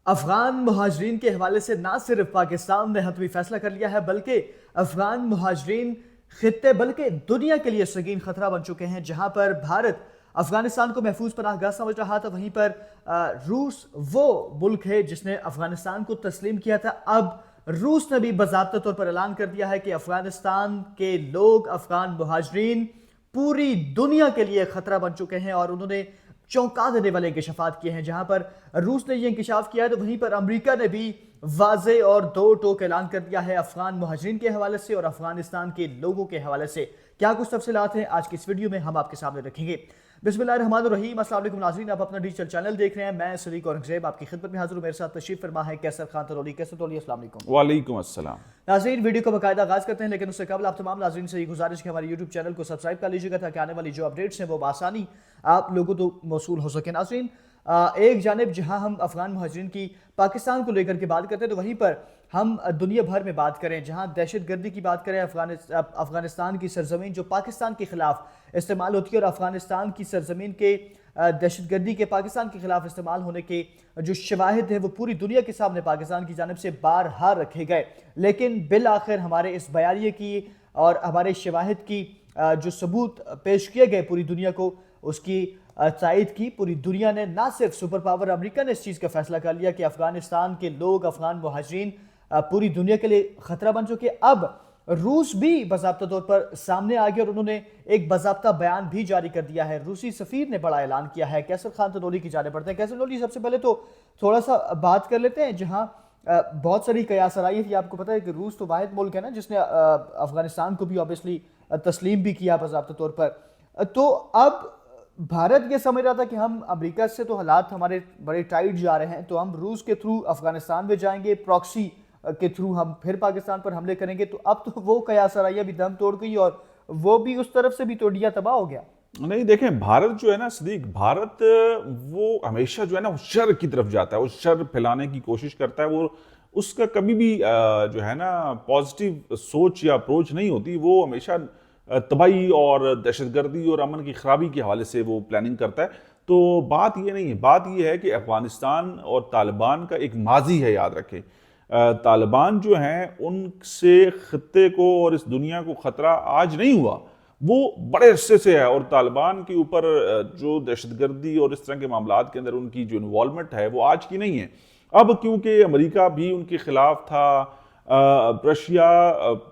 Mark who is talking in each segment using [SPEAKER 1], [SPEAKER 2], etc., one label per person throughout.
[SPEAKER 1] افغان مہاجرین کے حوالے سے نہ صرف پاکستان نے حتمی فیصلہ کر لیا ہے بلکہ افغان مہاجرین خطے بلکہ دنیا کے لیے سنگین خطرہ بن چکے ہیں۔ جہاں پر بھارت افغانستان کو محفوظ پناہ گاہ سمجھ رہا تھا، وہیں پر روس وہ ملک ہے جس نے افغانستان کو تسلیم کیا تھا۔ اب روس نے بھی باضابطہ طور پر اعلان کر دیا ہے کہ افغانستان کے لوگ، افغان مہاجرین پوری دنیا کے لیے خطرہ بن چکے ہیں، اور انہوں نے چونکا دینے والے انکشافات کیے ہیں۔ جہاں پر روس نے یہ انکشاف کیا ہے تو وہیں پر امریکہ نے بھی واضح اور دو ٹوک اعلان کر دیا ہے افغان مہاجرین کے حوالے سے اور افغانستان کے لوگوں کے حوالے سے۔ کیا کچھ تفصیلات ہیں آج کی اس ویڈیو میں ہم آپ کے سامنے رکھیں گے۔ بسم اللہ الرحمن الرحیم۔ السلام علیکم ناظرین، آپ اپنا ڈیجیٹل چینل دیکھ رہے ہیں، میں صدیق اورنگزیب آپ کی خدمت میں حاضر ہوں۔ میرے ساتھ تشریف فرما ہے کیسر خان ترولئی۔ کیسر ترولئی، السلام علیکم۔
[SPEAKER 2] وعلیکم السلام۔
[SPEAKER 1] ناظرین، ویڈیو کو باقاعدہ آغاز کرتے ہیں، لیکن اس سے قبل آپ تمام ناظرین سے یہ گزارش کہ ہمارے یوٹیوب چینل کو سبسکرائب کر لیجیے گا تاکہ آنے والی جو اپڈیٹس ہیں وہ بآسانی آپ لوگوں تو موصول ہو سکیں۔ ناظرین، ایک جانب جہاں ہم افغان مہاجرین کی پاکستان کو لے کر کے بات کرتے ہیں تو وہیں پر ہم دنیا بھر میں بات کریں، جہاں دہشت گردی کی بات کریں، افغانستان کی سرزمین جو پاکستان کے خلاف استعمال ہوتی ہے، اور افغانستان کی سرزمین کے دہشت گردی کے پاکستان کے خلاف استعمال ہونے کے جو شواہد ہیں وہ پوری دنیا کے سامنے پاکستان کی جانب سے بارہا رکھے گئے، لیکن بالآخر ہمارے اس بیانیے کی اور ہمارے شواہد کی جو ثبوت پیش کیے گئے پوری دنیا کو، اس کی تائید کی پوری دنیا نے۔ نہ صرف سپر پاور امریکہ نے اس چیز کا فیصلہ کر لیا کہ افغانستان کے لوگ، افغان مہاجرین پوری دنیا کے لیے خطرہ بن چکے، اب روس بھی باضابطہ طور پر سامنے آ گیا اور انہوں نے ایک باضابطہ بیان بھی جاری کر دیا ہے۔ روسی سفیر نے بڑا اعلان کیا ہے۔ کیسر خان ترولئی کی جانب بڑھتے ہیں۔ کیسر ترولئی، سب سے پہلے تو تھوڑا سا بات کر لیتے ہیں، جہاں بہت ساری قیاس آرائی تھی۔ آپ کو پتہ ہے کہ روس تو واحد ملک ہے نا جس نے افغانستان کو بھی obviously تسلیم بھی کیا باضابطہ طور پر، تو اب بھارت یہ سمجھ رہا تھا کہ ہم امریکہ سے تو حالات ہمارے بڑے ٹائٹ جا رہے ہیں، تو ہم روس کے تھرو افغانستان میں جائیں گے، پراکسی کے تھرو ہم پھر پاکستان پر حملے کریں گے، تو اب تو وہ قیاس آرائیاں بھی دم توڑ گئی اور وہ بھی اس طرف سے بھی توڑیا تباہ ہو گیا۔
[SPEAKER 2] نہیں دیکھیں، بھارت جو ہے نا صدیق، بھارت وہ ہمیشہ جو ہے نا وہ شر کی طرف جاتا ہے، وہ شر پھیلانے کی کوشش کرتا ہے، وہ اس کا کبھی بھی جو ہے نا پازیٹیو سوچ یا اپروچ نہیں ہوتی، وہ ہمیشہ تباہی اور دہشت گردی اور امن کی خرابی کے حوالے سے وہ پلاننگ کرتا ہے۔ تو بات یہ نہیں ہے، بات یہ ہے کہ افغانستان اور طالبان کا ایک ماضی ہے، یاد رکھیں۔ طالبان جو ہیں ان سے خطے کو اور اس دنیا کو خطرہ آج نہیں ہوا، وہ بڑے عرصے سے ہے، اور طالبان کے اوپر جو دہشت گردی اور اس طرح کے معاملات کے اندر ان کی جو انوالومنٹ ہے وہ آج کی نہیں ہے۔ اب کیونکہ امریکہ بھی ان کے خلاف تھا، رشیا،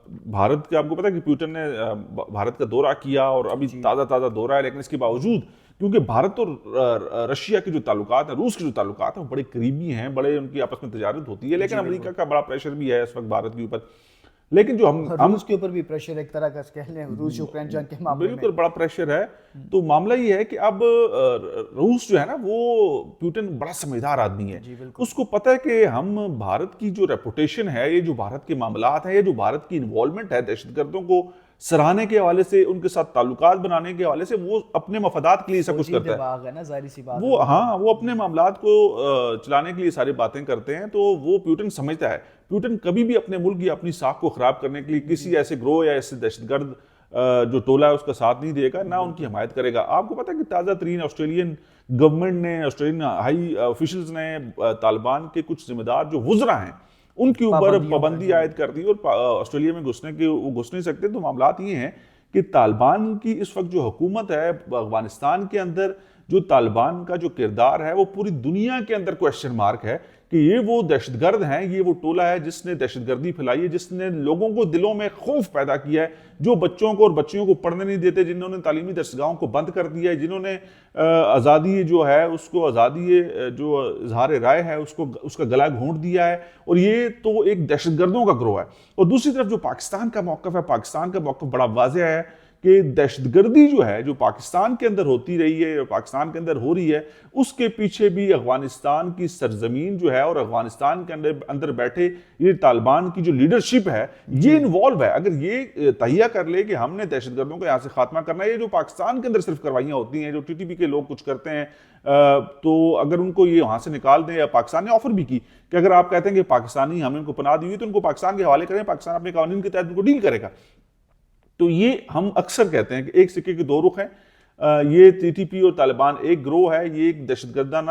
[SPEAKER 2] بھارت کے، آپ کو پتا ہے کہ پیوٹن نے بھارت کا دورہ کیا اور ابھی تازہ دورہ ہے، لیکن اس کے باوجود کیونکہ بھارت اور رشیا کے جو تعلقات ہیں، روس کے جو تعلقات ہیں وہ بڑے قریبی ہیں، بڑے ان کی آپس میں تجارت ہوتی ہے، لیکن امریکہ کا بڑا پریشر بھی ہے اس وقت بھارت کے اوپر، لیکن جو ہم
[SPEAKER 1] روس کے اوپر بھی پریشر ایک طرح کا کہہ لیں، روس یوکرین جنگ کے معاملے میں
[SPEAKER 2] بالکل بڑا پریشر ہے۔ تو معاملہ یہ ہے کہ اب روس جو ہے نا وہ پیوٹن بڑا سمجھدار آدمی ہے، اس کو پتہ ہے کہ ہم بھارت کی جو ریپوٹیشن ہے، یہ جو بھارت کے معاملات ہیں، یہ جو بھارت کی انوالومنٹ ہے دہشت گردوں کو سراہنے کے حوالے سے، ان کے ساتھ تعلقات بنانے کے حوالے سے، وہ اپنے مفادات کے لیے سب کچھ کرتا ہے، وہ اپنے معاملات کو چلانے کے لیے ساری باتیں کرتے ہیں۔ تو وہ پیوٹن سمجھتا ہے، پیوٹن کبھی بھی اپنے ملک یا اپنی ساکھ کو خراب کرنے کے لیے کسی ایسے گروہ یا ایسے دہشت گرد جو ٹولہ ہے اس کا ساتھ نہیں دے گا، نہ ان کی حمایت کرے گا۔ آپ کو پتہ ہے کہ تازہ ترین آسٹریلین گورنمنٹ نے، آسٹریلین ہائی آفیشلز نے طالبان کے کچھ ذمہ دار جو وزراء ہیں ان کے اوپر پابندی عائد کر دی، اور آسٹریلیا میں وہ گھس نہیں سکتے۔ تو معاملات یہ ہیں کہ طالبان کی اس وقت جو حکومت ہے افغانستان کے اندر، جو طالبان کا جو کردار ہے وہ پوری دنیا کے اندر کویسچن مارک ہے کہ یہ وہ دہشت گرد ہیں، یہ وہ ٹولہ ہے جس نے دہشت گردی پھیلائی ہے، جس نے لوگوں کو دلوں میں خوف پیدا کیا ہے، جو بچوں کو اور بچیوں کو پڑھنے نہیں دیتے، جنہوں نے تعلیمی درسگاہوں کو بند کر دیا ہے، جنہوں نے آزادی جو ہے اس کو، آزادی جو اظہار رائے ہے اس کا گلا گھونٹ دیا ہے، اور یہ تو ایک دہشت گردوں کا گروہ ہے۔ اور دوسری طرف جو پاکستان کا موقف ہے، پاکستان کا موقف بڑا واضح ہے کہ دہشت گردی جو ہے جو پاکستان کے اندر ہوتی رہی ہے، پاکستان کے اندر ہو رہی ہے، اس کے پیچھے بھی افغانستان کی سرزمین جو ہے اور افغانستان کے اندر بیٹھے یہ طالبان کی جو لیڈرشپ ہے یہ انوالو ہے۔ اگر یہ تہیہ کر لے کہ ہم نے دہشت گردوں کو یہاں سے خاتمہ کرنا ہے، یہ جو پاکستان کے اندر صرف کروائیاں ہوتی ہیں، جو ٹی ٹی پی کے لوگ کچھ کرتے ہیں، تو اگر ان کو یہ وہاں سے نکال دیں، یا پاکستان نے آفر بھی کی کہ اگر آپ کہتے ہیں کہ پاکستانی ہم ان کو پناہ دی ہوئی تو ان کو پاکستان کے حوالے کریں، پاکستان اپنے قوانین کے تحت ان کو ڈیل کرے گا۔ تو یہ ہم اکثر کہتے ہیں کہ ایک سکے کے دو رخ ہیں، یہ ٹی ٹی پی اور طالبان ایک گروہ ہے، یہ ایک دہشت گردانہ